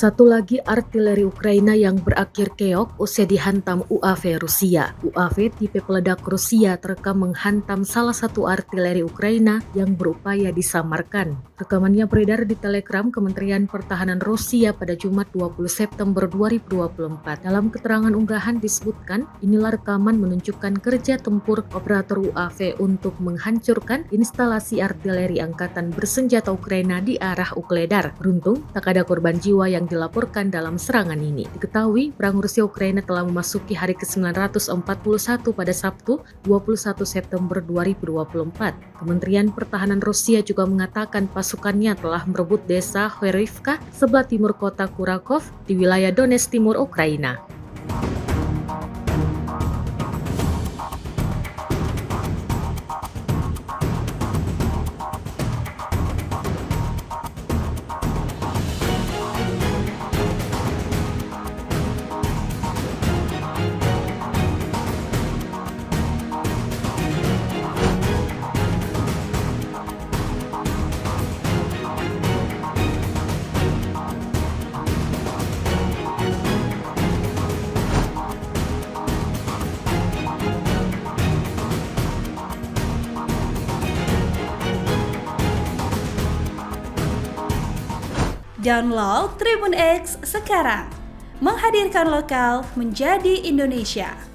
Satu lagi artileri Ukraina yang berakhir keok usai dihantam UAV Rusia. UAV tipe peledak Rusia terekam menghantam salah satu artileri Ukraina yang berupaya disamarkan. Rekamannya beredar di Telegram Kementerian Pertahanan Rusia pada Jumat 20 September 2024. Dalam keterangan unggahan disebutkan, inilah rekaman menunjukkan kerja tempur operator UAV untuk menghancurkan instalasi artileri angkatan bersenjata Ukraina di arah Ukledar. Beruntung, tak ada korban jiwa yang dilaporkan dalam serangan ini. Diketahui, perang Rusia-Ukraina telah memasuki hari ke-941 pada Sabtu, 21 September 2024. Kementerian Pertahanan Rusia juga mengatakan pasukannya telah merebut desa Hoerivka sebelah timur kota Kurakov di wilayah Donetsk timur Ukraina. Download Tribun X sekarang, menghadirkan lokal menjadi Indonesia.